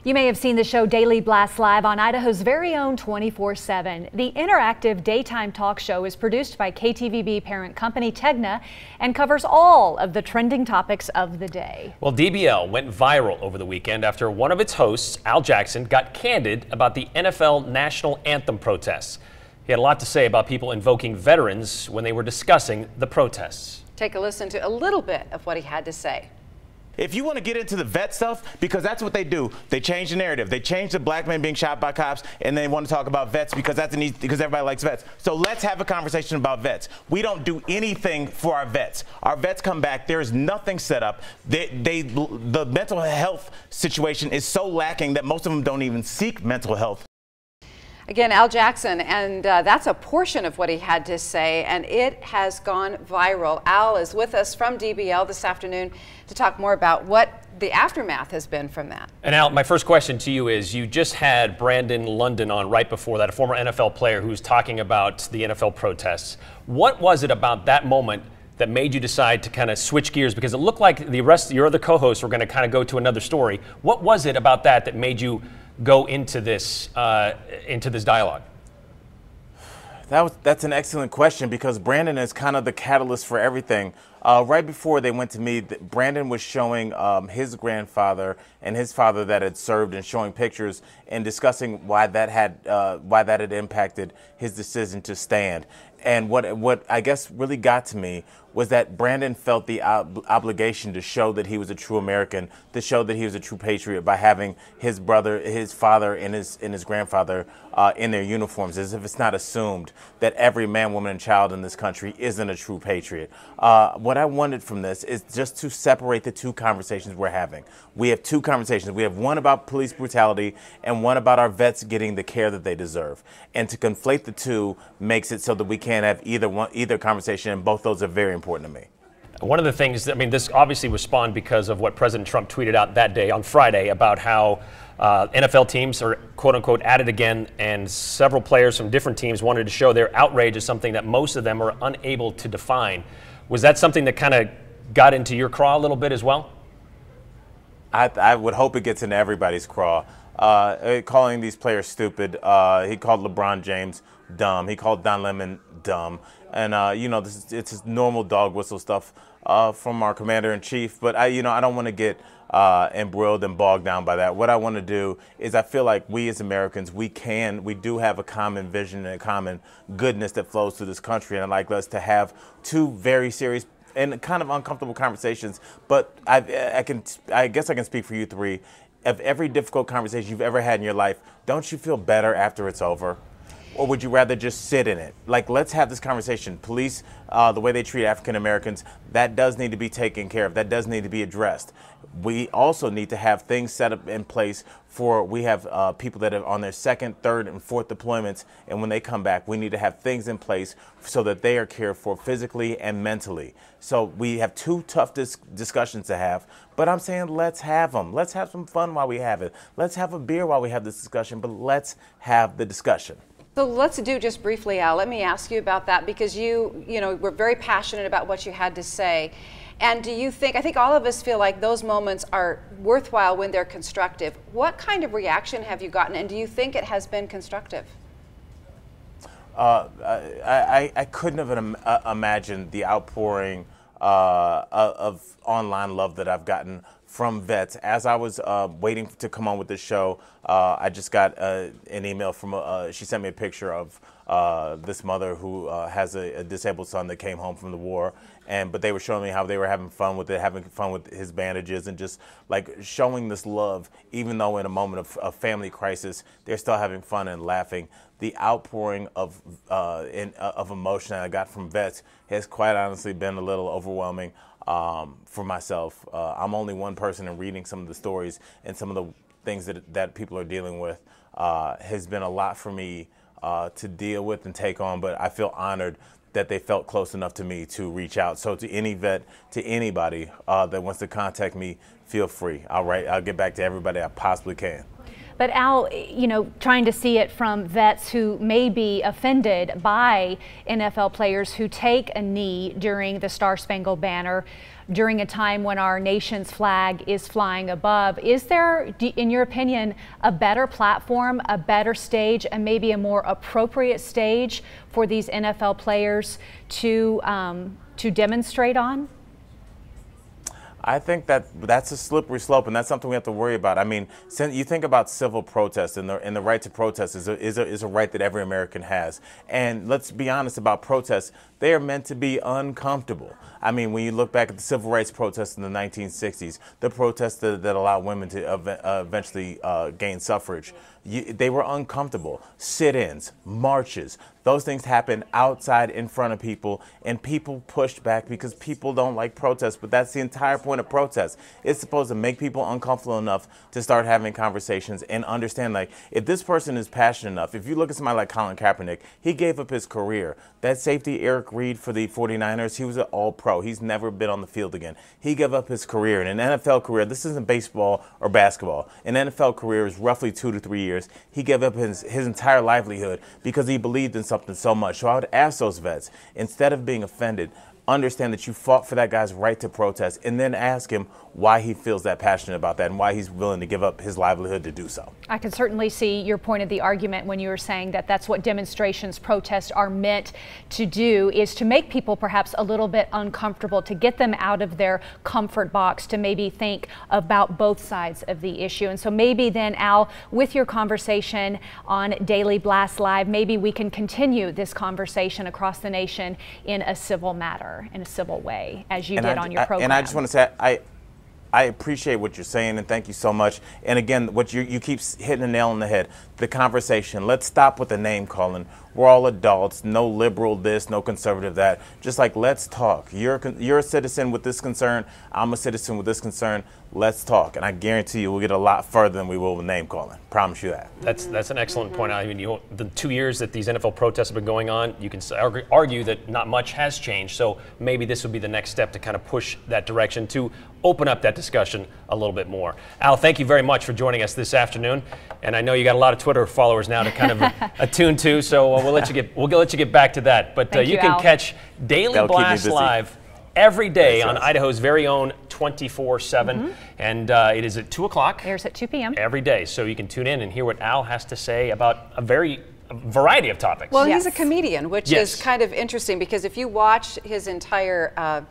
You may have seen the show Daily Blast Live on Idaho's very own 24/7. The interactive daytime talk show is produced by KTVB parent company Tegna and covers all of the trending topics of the day. Well, DBL went viral over the weekend after one of its hosts, Al Jackson, got candid about the NFL national anthem protests. He had a lot to say about people invoking veterans when they were discussing the protests. Take a listen to a little bit of what he had to say. If you want to get into the vet stuff, because that's what they do, they change the narrative. They change the black men being shot by cops, and they want to talk about vets because that's an easy, because everybody likes vets. So let's have a conversation about vets. We don't do anything for our vets. Our vets come back. There is nothing set up. The mental health situation is so lacking that most of them don't even seek mental health. Again, Al Jackson, and that's a portion of what he had to say, and it has gone viral. Al is with us from DBL this afternoon to talk more about what the aftermath has been from that. And Al, my first question to you is, you just had Brandon London on right before that, a former NFL player who's talking about the NFL protests. What was it about that moment that made you decide to kind of switch gears? Because it looked like the rest of your other co-hosts were going to kind of go to another story. What was it about that made you go into this dialogue? That's an excellent question, because Brandon is kind of the catalyst for everything. Right before they went to me, Brandon was showing his grandfather and his father that had served, and showing pictures and discussing why that had impacted his decision to stand. And what I guess really got to me was that Brandon felt the obligation to show that he was a true American, to show that he was a true patriot by having his brother, his father, and his grandfather in their uniforms, as if it's not assumed that every man, woman, and child in this country isn't a true patriot. What I wanted from this is just to separate the two conversations we're having. We have two conversations. We have one about police brutality and one about our vets getting the care that they deserve. And to conflate the two makes it so that we can't have either conversation, and both those are very important to me. One of the things, I mean, this obviously was spawned because of what President Trump tweeted out that day on Friday about how NFL teams are quote unquote at it again, and several players from different teams wanted to show their outrage as something that most of them are unable to define. Was that something that kind of got into your craw a little bit as well? I would hope it gets into everybody's craw. Calling these players stupid. He called LeBron James dumb. He called Don Lemon dumb. And, you know, it's normal dog whistle stuff from our commander-in-chief. But, I don't want to get embroiled and bogged down by that. What I want to do is, I feel like we as Americans, we do have a common vision and a common goodness that flows through this country. And I'd like us to have two very serious and kind of uncomfortable conversations. But I guess I can speak for you three. Of every difficult conversation you've ever had in your life, don't you feel better after it's over? Or would you rather just sit in it? Like, let's have this conversation. Police, the way they treat African Americans, that does need to be taken care of. That does need to be addressed. We also need to have things set up in place we have people that are on their second, third, and fourth deployments, and when they come back, we need to have things in place so that they are cared for physically and mentally. So we have two tough discussions to have, but I'm saying let's have them. Let's have some fun while we have it. Let's have a beer while we have this discussion, but let's have the discussion. So let's do just briefly, Al, let me ask you about that, because you were very passionate about what you had to say. And do you think, I think all of us feel like those moments are worthwhile when they're constructive. What kind of reaction have you gotten, and do you think it has been constructive? I couldn't have imagined the outpouring of online love that I've gotten from vets. As I was waiting to come on with this show, I just got an email from, she sent me a picture of this mother who has a disabled son that came home from the war, but they were showing me how they were having fun with it, having fun with his bandages, and just like showing this love, even though in a moment of family crisis, they're still having fun and laughing. The outpouring of emotion that I got from vets has quite honestly been a little overwhelming for myself. I'm only one person, and reading some of the stories and some of the things that people are dealing with has been a lot for me to deal with and take on, but I feel honored that they felt close enough to me to reach out. So to any vet, to anybody that wants to contact me, feel free. I'll get back to everybody I possibly can. But Al, you know, trying to see it from vets who may be offended by NFL players who take a knee during the Star-Spangled Banner, during a time when our nation's flag is flying above. Is there, in your opinion, a better platform, a better stage, and maybe a more appropriate stage for these NFL players to demonstrate on? I think that's a slippery slope, and that's something we have to worry about. I mean, you think about civil protest, and the right to protest is a right that every American has. And let's be honest about protests. They are meant to be uncomfortable. I mean, when you look back at the civil rights protests in the 1960s, the protests that allowed women to eventually gain suffrage, they were uncomfortable. Sit-ins, marches, those things happened outside in front of people, and people pushed back because people don't like protests. But that's the entire point of protest. It's supposed to make people uncomfortable enough to start having conversations and understand, like, if this person is passionate enough, if you look at somebody like Colin Kaepernick, he gave up his career. That safety, Eric Reed for the 49ers, he was an all-pro. He's never been on the field again. He gave up his career. In an NFL career, this isn't baseball or basketball. An NFL career is roughly 2 to 3 years. He gave up his entire livelihood because he believed in something so much. So I would ask those vets, instead of being offended, understand that you fought for that guy's right to protest, and then ask him why he feels that passionate about that and why he's willing to give up his livelihood to do so. I can certainly see your point of the argument when you were saying that that's what demonstrations, protests are meant to do, is to make people perhaps a little bit uncomfortable, to get them out of their comfort box, to maybe think about both sides of the issue. And so maybe then, Al, with your conversation on Daily Blast Live, maybe we can continue this conversation across the nation in a civil matter, in a civil way, as you did on your program. And I just want to say, I appreciate what you're saying, and thank you so much. And again, what you keep hitting the nail on the head, the conversation. Let's stop with the name calling. We're all adults, no liberal this, no conservative that. Just like, let's talk. You're a citizen with this concern, I'm a citizen with this concern. Let's talk, and I guarantee you we'll get a lot further than we will with name calling. Promise you that. That's an excellent point. I mean, the 2 years that these NFL protests have been going on, you can argue that not much has changed. So maybe this would be the next step to kind of push that direction, to open up that discussion a little bit more. Al, thank you very much for joining us this afternoon. And I know you got a lot of Twitter followers now to kind of attune to, so we'll let you get back to that. But you can catch Daily Blast Live every day on Idaho's very own 24/7, and it is at 2 o'clock. Airs at 2 p.m. every day, so you can tune in and hear what Al has to say about a variety of topics. Well, he's a comedian, which is kind of interesting, because if you watch his entire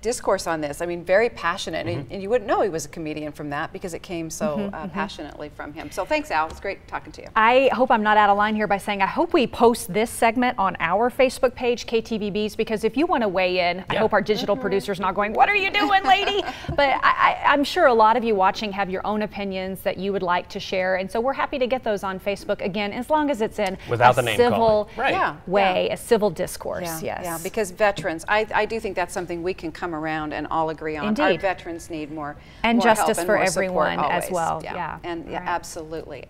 discourse on this, I mean, very passionate, and you wouldn't know he was a comedian from that, because it came so passionately from him. So thanks, Al. It's great talking to you. I hope I'm not out of line here by saying I hope we post this segment on our Facebook page, KTVB's, because if you want to weigh in, I hope our digital producer's not going, "What are you doing, lady?" But I'm sure a lot of you watching have your own opinions that you would like to share, and so we're happy to get those on Facebook, again, as long as it's in without the name civil way, a civil discourse. Yeah, because veterans, I do think that's something we can come around and all agree on. Indeed. Our veterans need more and more justice help and for more everyone support as well. And absolutely.